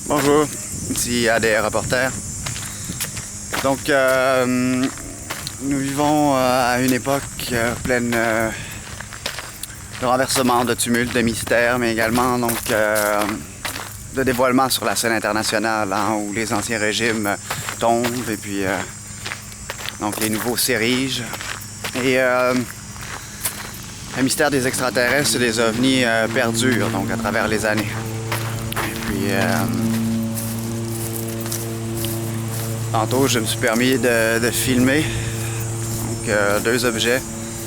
Bonjour, ici ADR Reporter. Donc, nous vivons à une époque pleine de renversement, de tumulte, de mystère, mais également donc, de dévoilement sur la scène internationale, hein, où les anciens régimes tombent et puis donc les nouveaux s'érigent. Et le mystère des extraterrestres et des ovnis perdure donc, à travers les années. Et puis, tantôt, je me suis permis de filmer donc, deux objets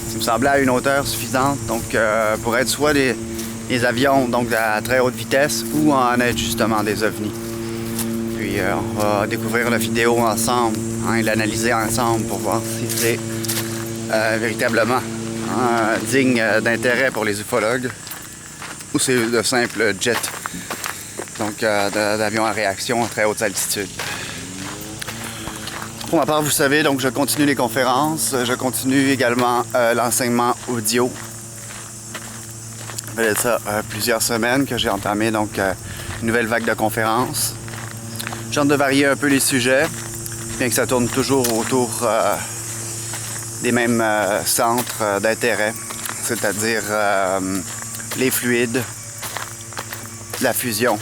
qui me semblaient à une hauteur suffisante donc, pour être soit des avions donc, à très haute vitesse ou en être justement des ovnis. Puis on va découvrir la vidéo ensemble hein, et l'analyser ensemble pour voir si c'est véritablement digne d'intérêt pour les ufologues ou c'est de simples jets donc d'avions à réaction à très haute altitude. Pour ma part, vous savez, donc je continue les conférences, je continue également l'enseignement audio. Ça fait ça plusieurs semaines que j'ai entamé donc une nouvelle vague de conférences. J'ai hâte de varier un peu les sujets, bien que ça tourne toujours autour des mêmes centres d'intérêt, c'est-à-dire les fluides, la fusion,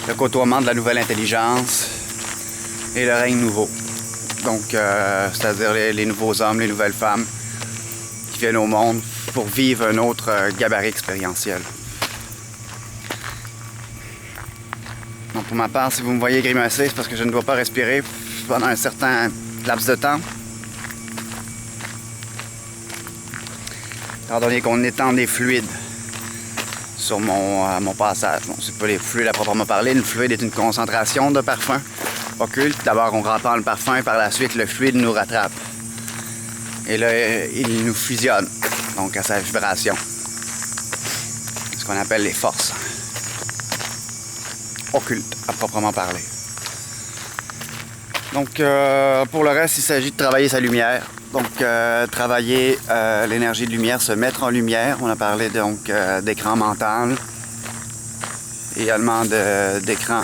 le côtoiement de la nouvelle intelligence et le règne nouveau. Donc, c'est-à-dire les nouveaux hommes, les nouvelles femmes qui viennent au monde pour vivre un autre gabarit expérientiel. Donc, pour ma part, si vous me voyez grimacer, c'est parce que je ne dois pas respirer pendant un certain laps de temps. Étant donné qu'on étend des fluides sur mon passage. Bon, c'est pas les fluides à proprement parler. Le fluide est une concentration de parfum occulte. D'abord, on rempart le parfum et par la suite, le fluide nous rattrape. Et là, il nous fusionne, donc à sa vibration. Ce qu'on appelle les forces occultes à proprement parler. Donc, pour le reste, il s'agit de travailler sa lumière. Donc, travailler l'énergie de lumière, se mettre en lumière. On a parlé donc d'écran mental, également d'écran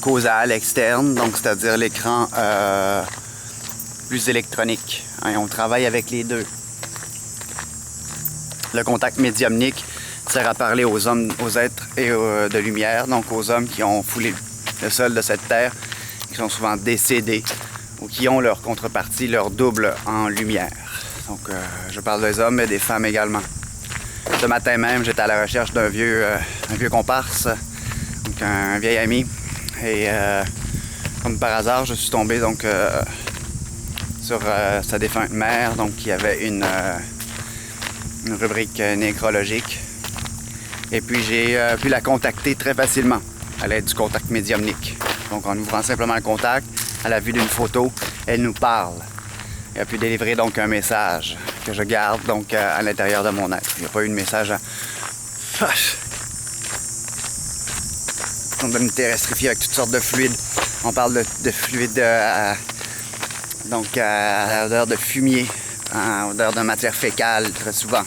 causal externe, donc c'est-à-dire l'écran plus électronique. Hein, on travaille avec les deux. Le contact médiumnique sert à parler aux hommes, aux êtres et de lumière, donc aux hommes qui ont foulé le sol de cette terre, qui sont souvent décédés ou qui ont leur contrepartie, leur double en lumière. Donc, je parle des hommes et des femmes également. Ce matin même, j'étais à la recherche d'un vieux comparse, donc un vieil ami. Et comme par hasard, je suis tombé donc, sur sa défunte mère, donc qui avait une rubrique nécrologique. Et puis, j'ai pu la contacter très facilement à l'aide du contact médiumnique. Donc, en ouvrant simplement le contact, à la vue d'une photo, elle nous parle. Elle a pu délivrer donc un message que je garde donc à l'intérieur de mon être. Il n'y a pas eu de message à... On doit nous terrestrifier avec toutes sortes de fluides. On parle de fluides donc à odeur de fumier, à odeur de matière fécale très souvent.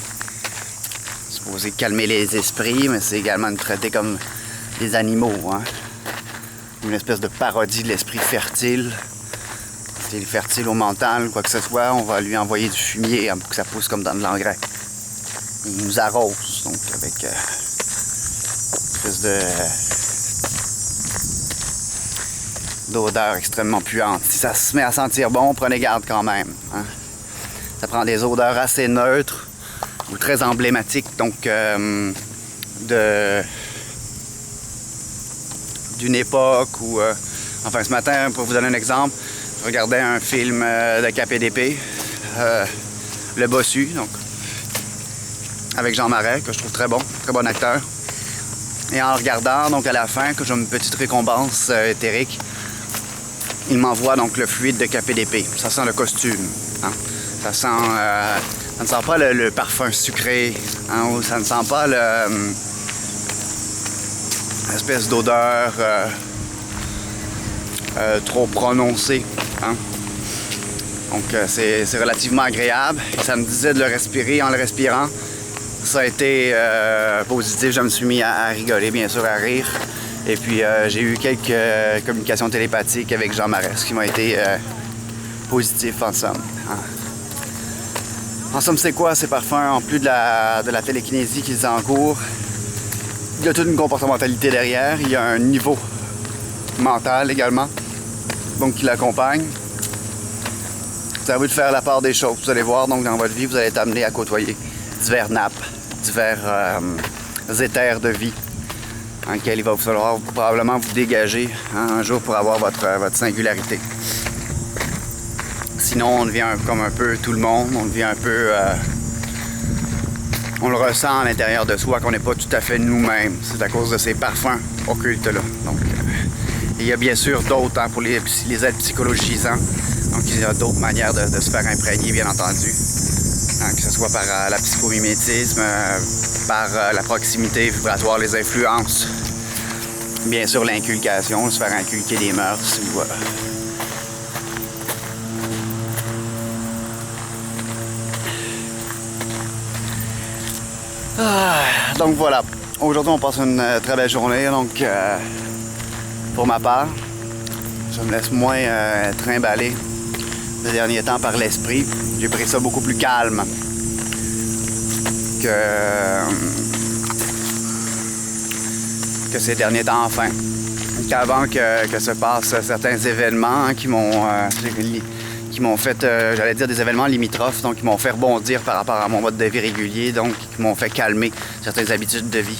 C'est supposé calmer les esprits, mais c'est également traité comme des animaux. Hein? Une espèce de parodie de l'esprit fertile. S'il est fertile au mental, quoi que ce soit, on va lui envoyer du fumier pour que ça pousse comme dans de l'engrais. Il nous arrose, donc avec une espèce d'odeur extrêmement puante. Si ça se met à sentir bon, prenez garde quand même. Hein? Ça prend des odeurs assez neutres ou très emblématiques, donc d'une époque ou... enfin, ce matin, pour vous donner un exemple, je regardais un film de KPDP, Le Bossu, donc, avec Jean Marais, que je trouve très bon acteur. Et en le regardant, donc à la fin, que j'ai une petite récompense éthérique, il m'envoie donc le fluide de KPDP. Ça sent le costume. Hein? Ça ne sent pas le parfum sucré, hein? Ou ça ne sent pas l'espèce d'odeur trop prononcée. Hein? Donc c'est relativement agréable. Et ça me disait de le respirer en le respirant. Ça a été positif, je me suis mis à rigoler, bien sûr, à rire. Et puis j'ai eu quelques communications télépathiques avec Jean Marès qui m'ont été positifs en somme. En somme, c'est quoi ces parfums? En plus de la télékinésie qu'ils encourent, il y a toute une comportementalité derrière, il y a un niveau mental également, donc qui l'accompagne. C'est à vous de faire la part des choses. Vous allez voir, donc dans votre vie, vous allez être amené à côtoyer divers nappes, divers éthers de vie, en lesquels il va vous falloir probablement vous dégager un jour pour avoir votre singularité. Sinon, on devient comme un peu tout le monde, on devient un peu... on le ressent à l'intérieur de soi qu'on n'est pas tout à fait nous-mêmes. C'est à cause de ces parfums occultes-là. Donc, il y a bien sûr d'autres pour les êtres psychologisants. Donc, il y a d'autres manières de se faire imprégner, bien entendu. Que ce soit par la psychomimétisme, par la proximité vibratoire, les influences. Bien sûr, l'inculcation, se faire inculquer des mœurs ou... Donc voilà, aujourd'hui on passe une très belle journée, donc pour ma part, je me laisse moins trimballer ces derniers temps par l'esprit. J'ai pris ça beaucoup plus calme que ces derniers temps, enfin. Qu'avant que se passent certains événements qui m'ont fait, j'allais dire des événements limitrophes, donc qui m'ont fait rebondir par rapport à mon mode de vie régulier, donc qui m'ont fait calmer certaines habitudes de vie,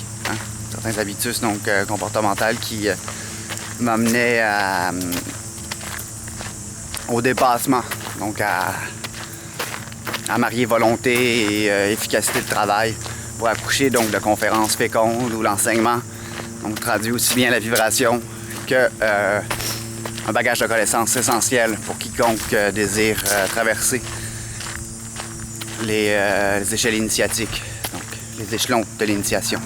certains habitus donc comportementales qui m'amenaient au dépassement, donc à marier volonté et efficacité de travail pour accoucher donc de conférences fécondes où l'enseignement donc traduit aussi bien la vibration que un bagage de connaissances essentiel pour quiconque désire traverser les échelles initiatiques, donc les échelons de l'initiation.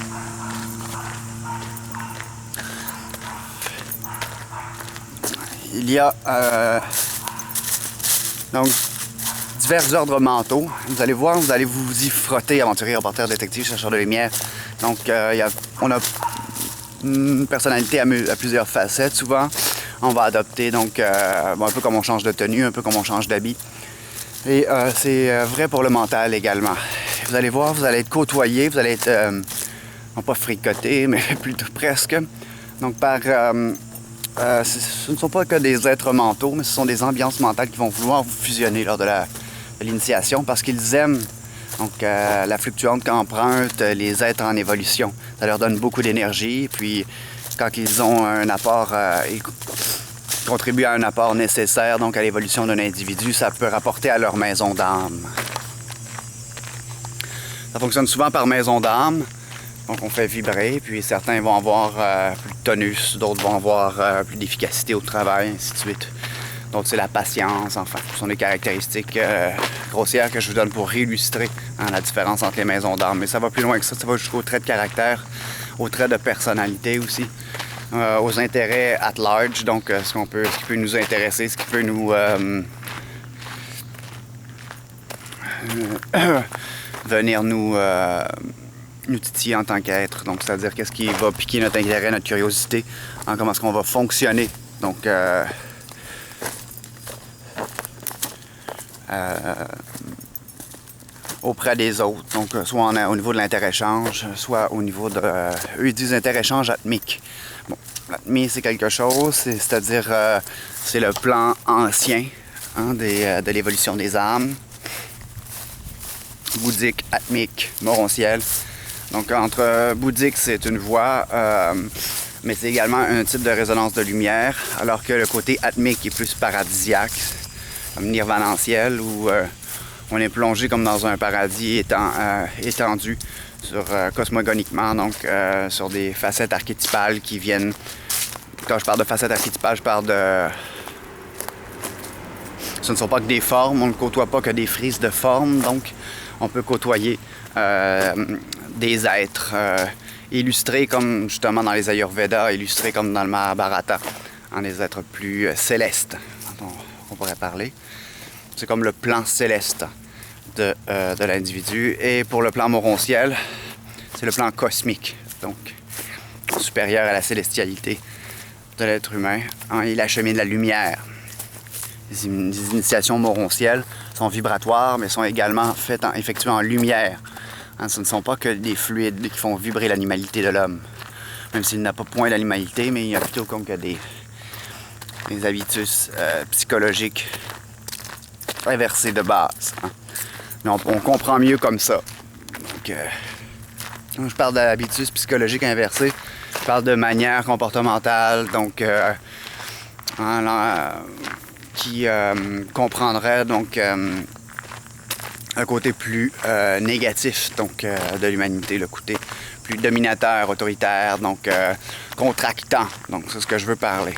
Il y a donc divers ordres mentaux. Vous allez voir, vous allez vous y frotter, aventurier, reporter, détective, chercheur de lumière. Donc on a une personnalité à plusieurs facettes souvent. On va adopter donc un peu comme on change de tenue, un peu comme on change d'habit. Et c'est vrai pour le mental également. Vous allez voir, vous allez être côtoyé, vous allez être non pas fricoté, mais plutôt presque. Donc ce ne sont pas que des êtres mentaux, mais ce sont des ambiances mentales qui vont vouloir vous fusionner lors de l'initiation parce qu'ils aiment donc la fluctuante qu'empruntent les êtres en évolution. Ça leur donne beaucoup d'énergie, puis quand ils ont un apport, ils contribuent à un apport nécessaire donc à l'évolution d'un individu, ça peut rapporter à leur maison d'âme. Ça fonctionne souvent par maison d'âme, donc on fait vibrer, puis certains vont avoir plus de tonus, d'autres vont avoir plus d'efficacité au travail, ainsi de suite. Donc c'est la patience, enfin, ce sont des caractéristiques grossières que je vous donne pour illustrer la différence entre les maisons d'âme. Mais ça va plus loin que ça va jusqu'aux traits de caractère, aux traits de personnalité aussi, aux intérêts at large, donc ce qui peut nous intéresser, ce qui peut nous venir nous titiller en tant qu'être. Donc c'est-à-dire qu'est-ce qui va piquer notre intérêt, notre curiosité, comment est-ce qu'on va fonctionner. Donc auprès des autres, donc soit au niveau de l'interéchange, soit au niveau de... eux, ils disent interéchange atmique. Bon, l'atmie, c'est quelque chose, c'est-à-dire c'est le plan ancien de l'évolution des âmes. Bouddhique, atmique, morontiel. Donc entre bouddhique, c'est une voie, mais c'est également un type de résonance de lumière, alors que le côté atmique est plus paradisiaque, comme nirvananciel, où on est plongé comme dans un paradis étendu cosmogoniquement, donc sur des facettes archétypales qui viennent... Quand je parle de facettes archétypales, je parle de... Ce ne sont pas que des formes, on ne côtoie pas que des frises de formes, donc on peut côtoyer des êtres illustrés comme justement dans les Ayurveda, illustrés comme dans le Mahabharata, des êtres plus célestes, dont on pourrait parler. C'est comme le plan céleste de l'individu. Et pour le plan morontiel, c'est le plan cosmique, donc supérieur à la célestialité de l'être humain. Il achemine la lumière. Les initiations morontielles sont vibratoires, mais sont également effectuées en lumière. Ce ne sont pas que des fluides qui font vibrer l'animalité de l'homme. Même s'il n'a pas point d'animalité, mais il y a plutôt comme que des habitus psychologiques inversés de base. Mais on comprend mieux comme ça. Donc, quand je parle d'habitus psychologiques inversés, je parle de manière comportementale, donc qui comprendrait donc un côté plus négatif donc de l'humanité, le côté plus dominateur, autoritaire, donc contractant. Donc c'est ce que je veux parler.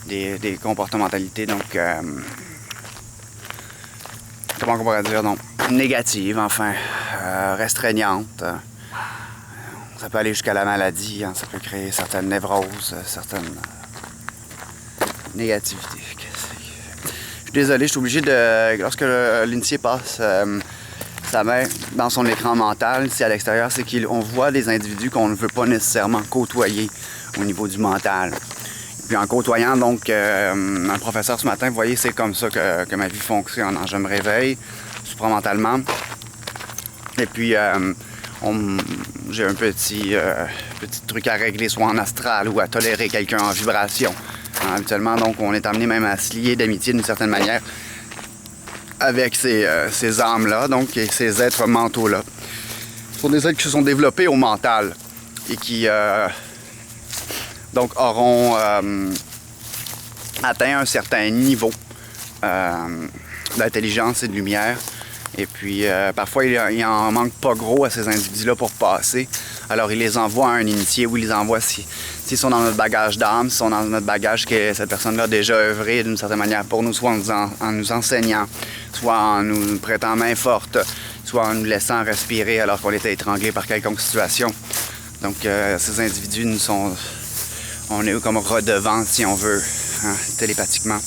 Des comportementalités donc comment on pourrait dire, donc négatives, enfin restreignantes. Ça peut aller jusqu'à la maladie, ça peut créer certaines névroses, certaines négativités. Je suis désolé, je suis obligé de... Lorsque l'initié passe sa main dans son écran mental, ici à l'extérieur, c'est qu'on voit des individus qu'on ne veut pas nécessairement côtoyer au niveau du mental. Et puis en côtoyant donc un professeur ce matin, vous voyez, c'est comme ça que ma vie fonctionne. Je me réveille supramentalement. Et puis j'ai un petit truc à régler, soit en astral ou à tolérer quelqu'un en vibration. Habituellement, donc, on est amené même à se lier d'amitié d'une certaine manière avec ces âmes-là, donc, et ces êtres mentaux-là. Ce sont des êtres qui se sont développés au mental et qui, donc, auront atteint un certain niveau d'intelligence et de lumière. Et puis, parfois, il en manque pas gros à ces individus-là pour passer. Alors, il les envoie à un initié ou il les envoie s'ils sont dans notre bagage d'âme, s'ils sont dans notre bagage que cette personne-là a déjà œuvré d'une certaine manière pour nous, soit en nous enseignant, soit en nous prêtant main forte, soit en nous laissant respirer alors qu'on était étranglé par quelconque situation. Donc, ces individus on est comme redevant, si on veut, télépathiquement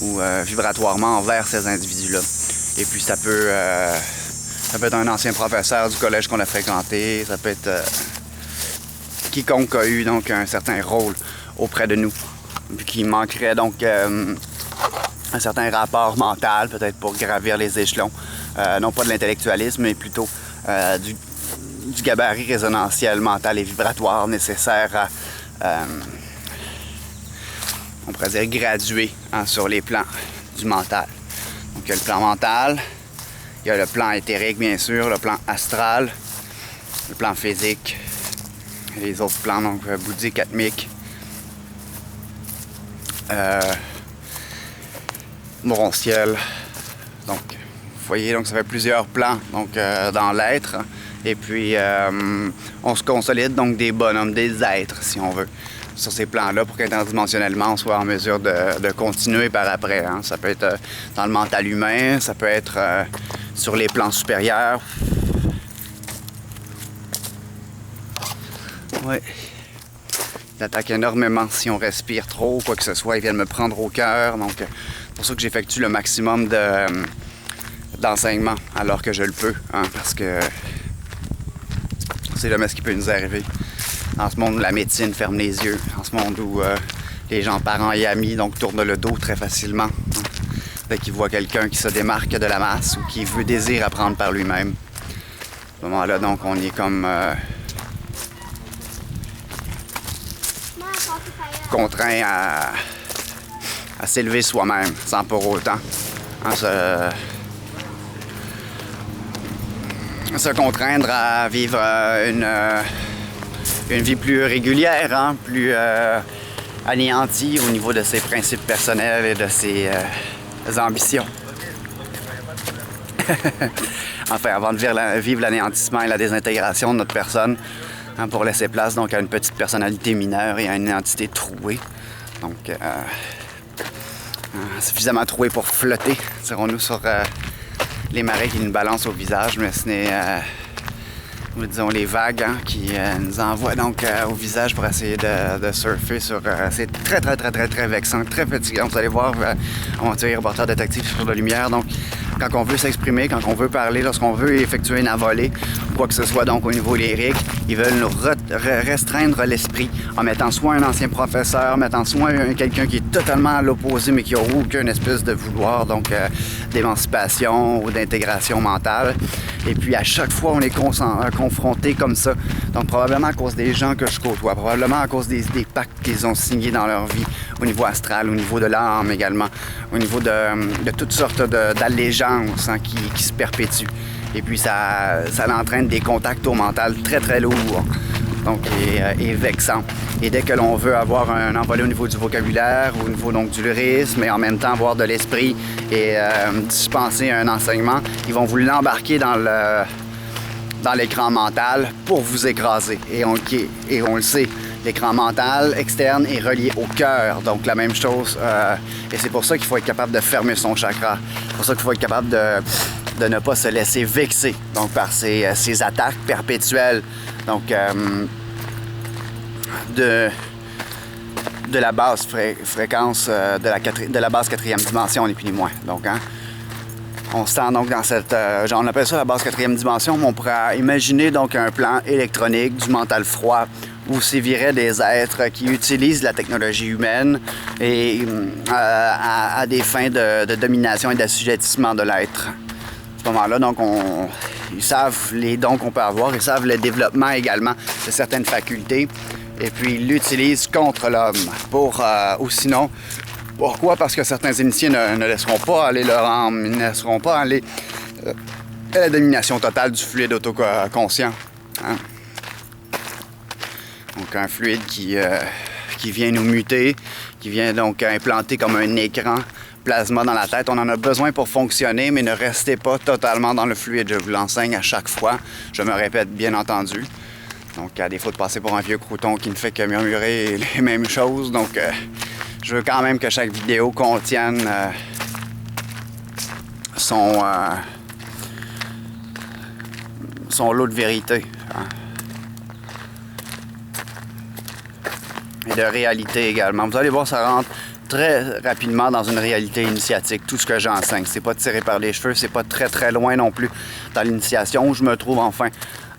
ou vibratoirement envers ces individus-là. Et puis ça peut être un ancien professeur du collège qu'on a fréquenté, ça peut être quiconque a eu donc un certain rôle auprès de nous, puis qui manquerait donc un certain rapport mental, peut-être pour gravir les échelons, non pas de l'intellectualisme, mais plutôt du gabarit résonantiel, mental et vibratoire nécessaire à, on pourrait dire, graduer sur les plans du mental. Donc il y a le plan mental, il y a le plan éthérique bien sûr, le plan astral, le plan physique, et les autres plans donc bouddhiques, atmiques, morontiel. Donc vous voyez, donc ça fait plusieurs plans donc dans l'être. Et puis on se consolide donc des bonhommes, des êtres si on veut, sur ces plans-là pour qu'interdimensionnellement on soit en mesure de continuer par après. Ça peut être dans le mental humain, ça peut être sur les plans supérieurs. Oui. Ils attaquent énormément si on respire trop ou quoi que ce soit. Ils viennent me prendre au cœur. Donc c'est pour ça que j'effectue le maximum d'enseignement alors que je le peux. Parce que c'est jamais ce qui peut nous arriver. Dans ce monde où la médecine ferme les yeux, dans ce monde où les gens, parents et amis, donc tournent le dos très facilement. Dès qu'ils voient quelqu'un qui se démarque de la masse ou qui désire apprendre par lui-même. À ce moment-là, donc, on est comme contraint à s'élever soi-même, sans pour autant se contraindre à vivre une vie plus régulière, plus anéantie au niveau de ses principes personnels et de ses ambitions. Enfin, avant de vivre l'anéantissement et la désintégration de notre personne, pour laisser place donc à une petite personnalité mineure et à une identité trouée. Donc, suffisamment trouée pour flotter, dirons-nous, sur les marées qui nous balancent au visage, mais ce n'est, disons, les vagues qui nous envoient donc au visage pour essayer de surfer sur... c'est très vexant, très fatigant. Vous allez voir, aventurier, reporter, détective sur la lumière. Donc, quand on veut s'exprimer, quand on veut parler, lorsqu'on veut effectuer une envolée, quoi que ce soit donc au niveau lyrique, ils veulent nous restreindre l'esprit en mettant soit un ancien professeur, mettant soit quelqu'un qui est totalement à l'opposé mais qui n'a aucune espèce de vouloir donc d'émancipation ou d'intégration mentale. Et puis à chaque fois on est confronté comme ça. Donc probablement à cause des gens que je côtoie, probablement à cause des pactes qu'ils ont signés dans leur vie, au niveau astral, au niveau de l'âme également, au niveau de toutes sortes d'allégeances hein, qui se perpétuent. Et puis ça entraîne des contacts au mental très très lourds, donc et vexants. Et dès que l'on veut avoir un envolé au niveau du vocabulaire, au niveau donc du lyrisme, et en même temps avoir de l'esprit et dispenser un enseignement, ils vont vous l'embarquer dans l'écran mental pour vous écraser. Et on le sait, l'écran mental externe est relié au cœur, donc la même chose. Et c'est pour ça qu'il faut être capable de fermer son chakra. C'est pour ça qu'il faut être capable de ne pas se laisser vexer donc par ces attaques perpétuelles donc de la basse fréquence de la basse quatrième dimension, ni plus ni moins. Donc on se tend donc dans cette on appelle ça la basse quatrième dimension, mais on pourrait imaginer donc un plan électronique du mental froid où séviraient des êtres qui utilisent la technologie humaine et à des fins de domination et d'assujettissement de l'être. À ce moment-là, donc, ils savent les dons qu'on peut avoir, ils savent le développement également de certaines facultés, et puis ils l'utilisent contre l'homme. Ou sinon, pourquoi? Parce que certains initiés ne laisseront pas aller leur âme, ils ne laisseront pas aller à la domination totale du fluide autoconscient. Hein? Donc un fluide qui vient nous muter, qui vient donc implanter comme un écran plasma dans la tête. On en a besoin pour fonctionner, mais ne restez pas totalement dans le fluide. Je vous l'enseigne à chaque fois. Je me répète, bien entendu. Donc, à défaut de passer pour un vieux crouton qui ne fait que murmurer les mêmes choses. Donc, je veux quand même que chaque vidéo contienne son lot de vérité. Hein. Et de réalité également. Vous allez voir, ça rentre très rapidement dans une réalité initiatique, tout ce que j'enseigne. C'est pas tiré par les cheveux, c'est pas très très loin non plus dans l'initiation où je me trouve enfin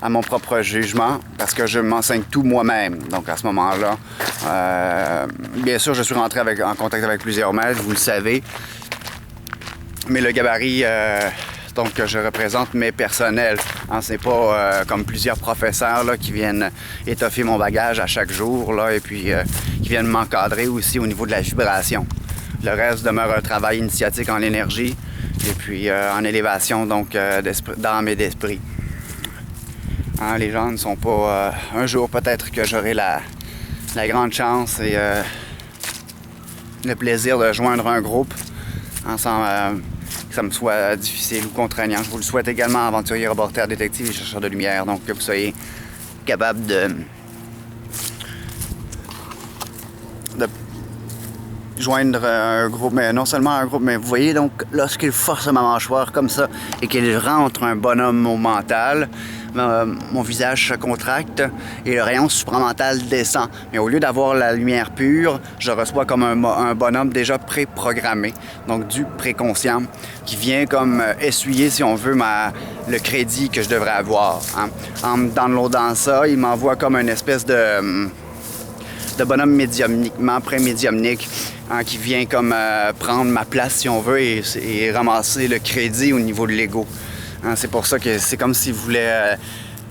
à mon propre jugement parce que je m'enseigne tout moi-même. Donc à ce moment-là, bien sûr, je suis rentré en contact avec plusieurs maîtres, vous le savez, mais le gabarit donc, que je représente m'est personnel. Hein, c'est pas comme plusieurs professeurs là, qui viennent étoffer mon bagage à chaque jour là, et puis qui viennent m'encadrer aussi au niveau de la vibration. Le reste demeure un travail initiatique en énergie et puis en élévation donc d'âme et d'esprit. Hein, les gens ne sont pas... un jour peut-être que j'aurai la grande chance et le plaisir de joindre un groupe hein, sans que ça me soit difficile ou contraignant. Je vous le souhaite également, aventurier, reporter, détective et chercheur de lumière, donc que vous soyez capable de joindre un groupe, mais non seulement un groupe, mais vous voyez donc lorsqu'il force ma mâchoire comme ça et qu'il rentre un bonhomme au mental, mon visage se contracte et le rayon supramental descend. Mais au lieu d'avoir la lumière pure, je reçois comme un bonhomme déjà préprogrammé, donc du préconscient, qui vient comme essuyer, si on veut, le crédit que je devrais avoir. Hein. En me downloadant ça, il m'envoie comme une espèce de bonhomme médiumniquement pré-médiumnique hein, qui vient comme prendre ma place, si on veut, et ramasser le crédit au niveau de l'ego. Hein, c'est pour ça que c'est comme s'ils voulaient,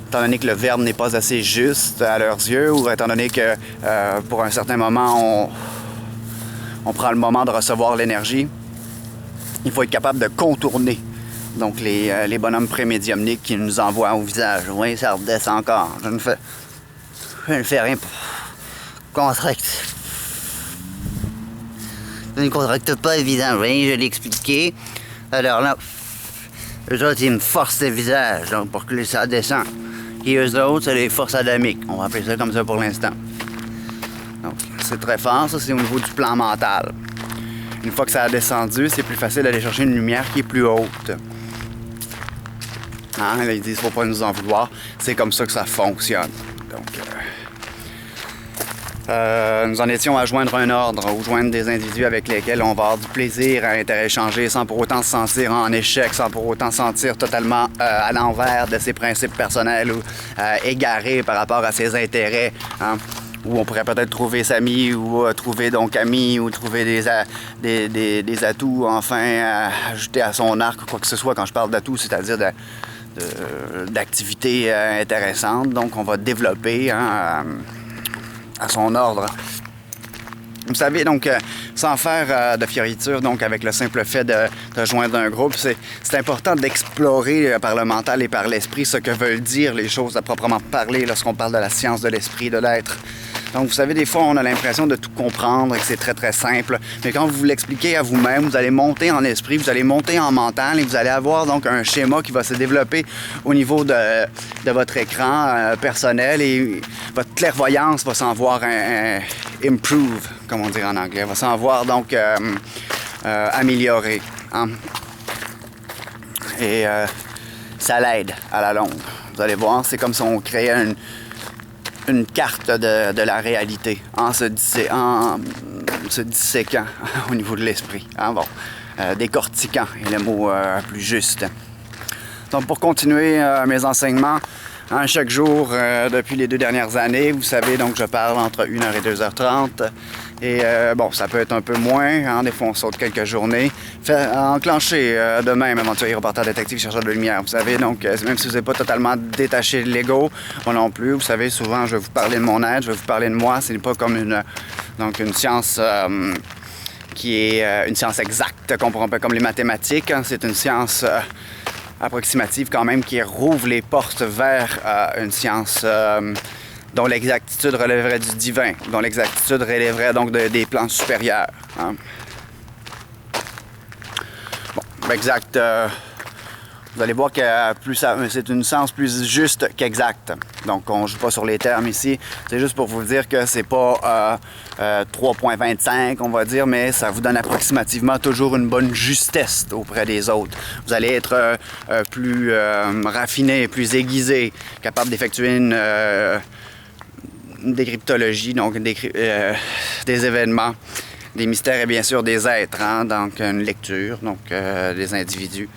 étant donné que le verbe n'est pas assez juste à leurs yeux, ou étant donné que pour un certain moment, on prend le moment de recevoir l'énergie, il faut être capable de contourner donc les bonhommes pré-médiumniques qui nous envoient au visage. Oui, ça redescend encore. Je ne fais rien pour contracte. Je ne contracte pas le visage, oui, je l'ai expliqué. Alors là, eux autres, ils me forcent le visage donc, pour que ça descend. Et eux autres, c'est les forces adamiques. On va appeler ça comme ça pour l'instant. Donc, c'est très fort, ça, c'est au niveau du plan mental. Une fois que ça a descendu, c'est plus facile d'aller chercher une lumière qui est plus haute. Hein? Là, ils disent, faut pas nous en vouloir. C'est comme ça que ça fonctionne. Donc, nous en étions à joindre un ordre ou joindre des individus avec lesquels on va avoir du plaisir à interéchanger sans pour autant se sentir en échec, sans pour autant se sentir totalement à l'envers de ses principes personnels ou égaré par rapport à ses intérêts. Hein, où on pourrait peut-être trouver s'amis ou trouver donc amis ou trouver des atouts enfin à ajouter à son arc ou quoi que ce soit. Quand je parle d'atouts, c'est-à-dire d'activités intéressantes. Donc on va développer hein, à son ordre. Vous savez, donc, sans faire de fioriture, donc avec le simple fait de joindre un groupe, c'est important d'explorer par le mental et par l'esprit ce que veulent dire les choses à proprement parler lorsqu'on parle de la science de l'esprit, de l'être. Donc, vous savez, des fois, on a l'impression de tout comprendre et que c'est très, très simple. Mais quand vous l'expliquez à vous-même, vous allez monter en esprit, vous allez monter en mental et vous allez avoir donc un schéma qui va se développer au niveau de votre écran personnel et votre clairvoyance va s'en voir improve, comme on dit en anglais, va s'en voir donc améliorer. Hein? Et ça l'aide à la longue. Vous allez voir, c'est comme si on créait une carte de la réalité en se disséquant au niveau de l'esprit. Hein? Bon, décortiquant est le mot plus juste. Donc pour continuer mes enseignements, hein, chaque jour depuis les 2 dernières années, vous savez, donc je parle entre 1h et 2h30. Et bon, ça peut être un peu moins, hein, des fois on saute quelques journées. Enclencher demain, aventurier, reporter, détective, chercheur de lumière. Vous savez, donc même si vous n'êtes pas totalement détaché de l'ego, moi non plus, vous savez, souvent je vais vous parler de mon être, je vais vous parler de moi. Ce n'est pas comme une science qui est une science exacte, comme les mathématiques. Hein. C'est une science approximative quand même qui rouvre les portes vers une science dont l'exactitude relèverait du divin, dont l'exactitude relèverait donc des plans supérieurs. Hein. Bon, exact. Vous allez voir que c'est une science plus juste qu'exacte. Donc, on ne joue pas sur les termes ici. C'est juste pour vous dire que c'est pas 3,25, on va dire, mais ça vous donne approximativement toujours une bonne justesse auprès des autres. Vous allez être plus raffiné, plus aiguisé, capable d'effectuer une décryptologie, donc des événements, des mystères et bien sûr des êtres, hein, donc une lecture, donc des individus.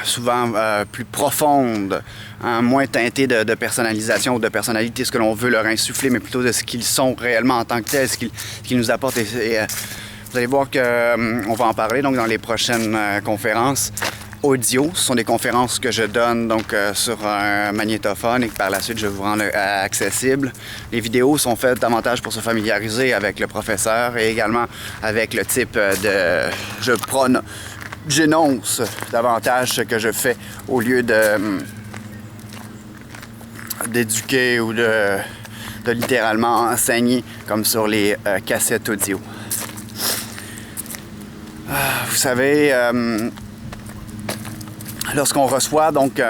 Souvent plus profonde, hein, moins teintée de personnalisation ou de personnalité, ce que l'on veut leur insuffler, mais plutôt de ce qu'ils sont réellement en tant que tels, ce qu'ils nous apportent. Vous allez voir qu'on va en parler donc, dans les prochaines conférences audio. Ce sont des conférences que je donne donc sur un magnétophone et que par la suite je vous rends accessible. Les vidéos sont faites davantage pour se familiariser avec le professeur et également avec le type j'énonce davantage ce que je fais au lieu d'éduquer ou de littéralement enseigner comme sur les cassettes audio. Vous savez, lorsqu'on reçoit donc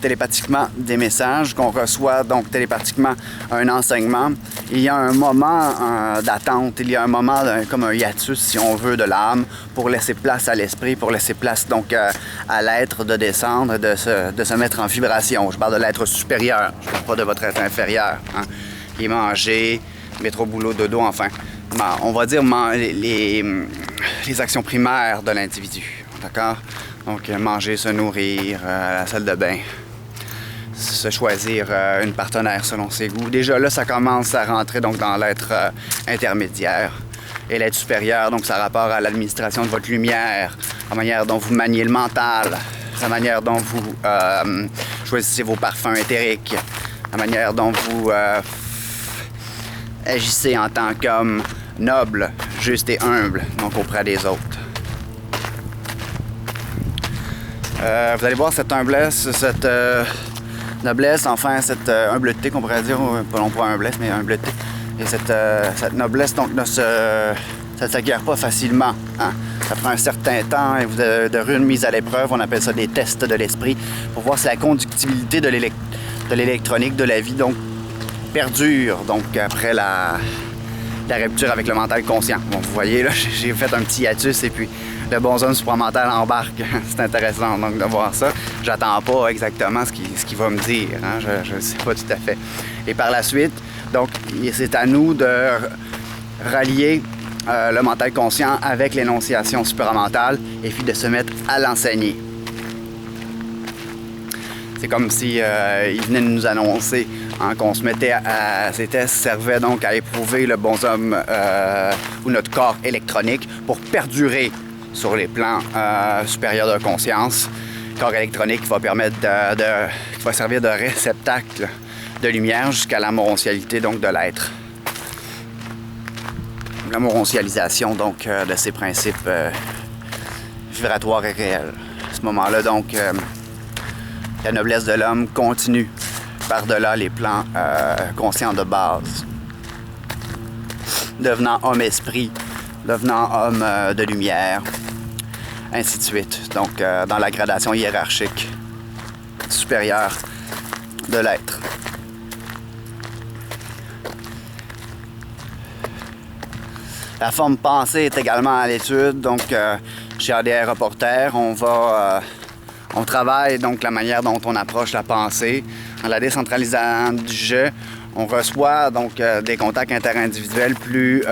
télépathiquement des messages, qu'on reçoit donc télépathiquement un enseignement, il y a un moment d'attente, il y a un moment comme un hiatus, si on veut, de l'âme pour laisser place à l'esprit, pour laisser place donc à l'être de descendre, de se mettre en vibration. Je parle de l'être supérieur, je ne parle pas de votre être inférieur. Hein. Qui est manger, métro, boulot, dodo, enfin, on va dire les actions primaires de l'individu. D'accord? Donc, manger, se nourrir, la salle de bain, se choisir une partenaire selon ses goûts. Déjà là, ça commence à rentrer donc, dans l'être intermédiaire. Et l'être supérieur, donc ça a rapport à l'administration de votre lumière, la manière dont vous maniez le mental, la manière dont vous choisissez vos parfums éthériques, la manière dont vous agissez en tant qu'homme noble, juste et humble, donc auprès des autres. Vous allez voir cette humblesse, cette noblesse, enfin cette humbleté qu'on pourrait dire, non pas humblesse, mais humbleté. Et cette noblesse donc ça ne s'acquiert pas facilement. Hein? Ça prend un certain temps et vous avez de rudes mises à l'épreuve, on appelle ça des tests de l'esprit, pour voir si la conductibilité de l'électronique, de la vie, donc perdure donc après la rupture avec le mental conscient. Bon, vous voyez, là, j'ai fait un petit hiatus et puis le bonhomme supramental embarque. C'est intéressant donc de voir ça. J'attends pas exactement ce qui qu'il va me dire, hein? Je ne sais pas tout à fait. Et par la suite, donc, c'est à nous de rallier le mental conscient avec l'énonciation supramentale et puis de se mettre à l'enseigner. C'est comme si il venait de nous annoncer hein, qu'on se mettait à... Ces tests servaient donc à éprouver le bonhomme ou notre corps électronique pour perdurer sur les plans supérieurs de conscience. Corps électronique qui va permettre qui va servir de réceptacle de lumière jusqu'à la morontialité donc de l'être. La morontialisation donc de ces principes vibratoires et réels. À ce moment-là donc la noblesse de l'homme continue par-delà les plans conscients de base, devenant homme-esprit, devenant homme de lumière, ainsi de suite. Donc dans la gradation hiérarchique supérieure de l'être. La forme pensée est également à l'étude, donc chez ADR Reporter, on travaille donc la manière dont on approche la pensée. En la décentralisation du jeu, on reçoit donc des contacts interindividuels plus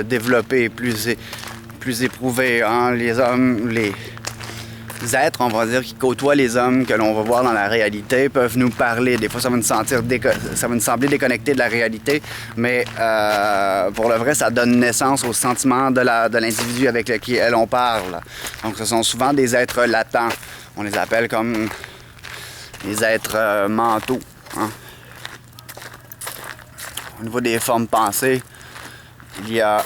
développés, plus éprouvés. Hein? Les hommes, les êtres, on va dire, qui côtoient les hommes que l'on va voir dans la réalité peuvent nous parler. Des fois, ça va nous sembler déconnecté de la réalité, mais pour le vrai, ça donne naissance au sentiment de l'individu avec lequel on parle. Donc, ce sont souvent des êtres latents. On les appelle comme les êtres mentaux. Hein? Au niveau des formes pensées, il y a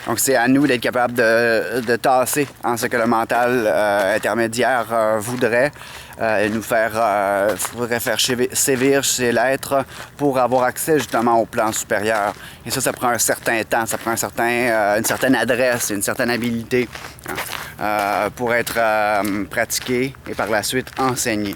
donc c'est à nous d'être capable de tasser en ce que le mental intermédiaire voudrait. Nous faudrait faire sévir chez l'être pour avoir accès justement au plan supérieur. Et ça prend un certain temps, ça prend une certaine adresse, une certaine habilité pour être pratiqué et par la suite enseigné.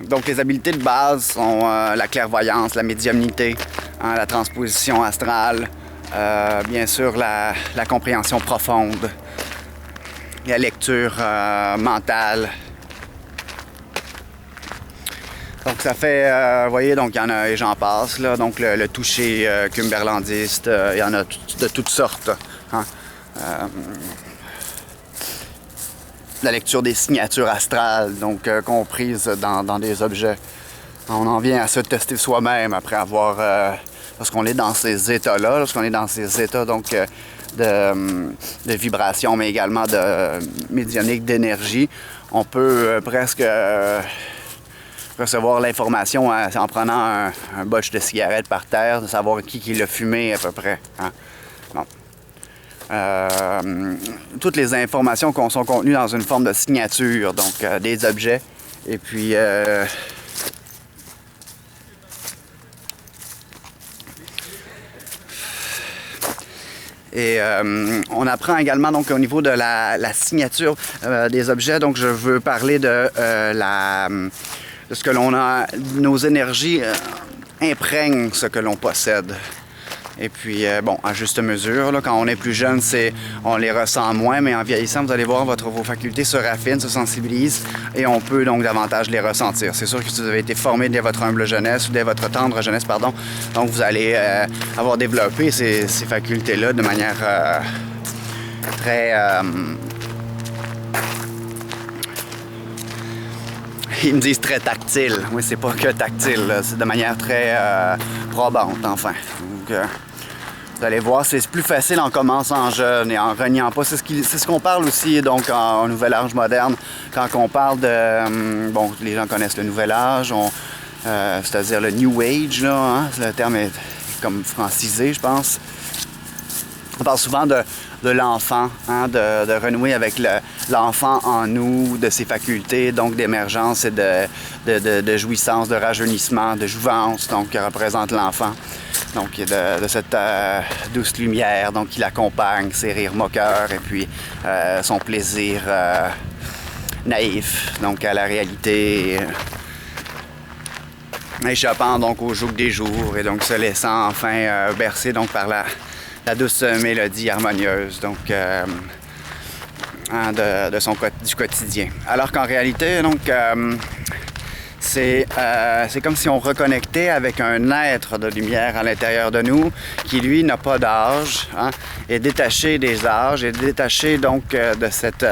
Donc les habiletés de base sont la clairvoyance, la médiumnité, hein, la transposition astrale, bien sûr la compréhension profonde, la lecture mentale. Donc ça fait, vous voyez, donc il y en a et j'en passe, là, donc le toucher cumberlandiste, il y en a de toutes sortes. Hein. La lecture des signatures astrales, donc comprises dans des objets. On en vient à se tester soi-même après avoir, lorsqu'on est dans ces états-là, lorsqu'on est dans ces états donc de vibration, mais également de médiumnique, d'énergie, on peut presque recevoir l'information en prenant un botch de cigarette par terre, de savoir qui l'a fumé à peu près. Hein? Bon. Toutes les informations sont contenues dans une forme de signature, donc des objets. Et puis on apprend également donc au niveau de la signature des objets. Donc je veux parler de ce que l'on a, nos énergies imprègnent ce que l'on possède. Et puis, bon, à juste mesure, là, quand on est plus jeune, on les ressent moins, mais en vieillissant, vous allez voir, vos facultés se raffinent, se sensibilisent, et on peut donc davantage les ressentir. C'est sûr que si vous avez été formé dès votre humble jeunesse, ou dès votre tendre jeunesse, pardon, donc vous allez avoir développé ces facultés-là de manière très... ils me disent très tactile. Oui, c'est pas que tactile, là. C'est de manière très probante, enfin. Donc, vous allez voir, c'est plus facile en commençant jeune et en reniant pas. C'est ce qu'on parle aussi donc en Nouvel Âge moderne. Quand on parle de... bon, les gens connaissent le Nouvel Âge, c'est-à-dire le New Age, là, hein? Le terme est comme francisé, je pense. On parle souvent de l'enfant, hein, de renouer avec l'enfant en nous, de ses facultés, donc d'émergence et de jouissance, de rajeunissement, de jouvence, donc qui représente l'enfant. Donc de cette douce lumière donc, qui l'accompagne, ses rires moqueurs et puis son plaisir naïf, donc à la réalité échappant donc au joug des jours et donc se laissant enfin bercer donc par la douce mélodie harmonieuse donc du quotidien. Alors qu'en réalité donc c'est comme si on reconnectait avec un être de lumière à l'intérieur de nous qui, lui, n'a pas d'âge, hein, est détaché des âges, est détaché donc de cette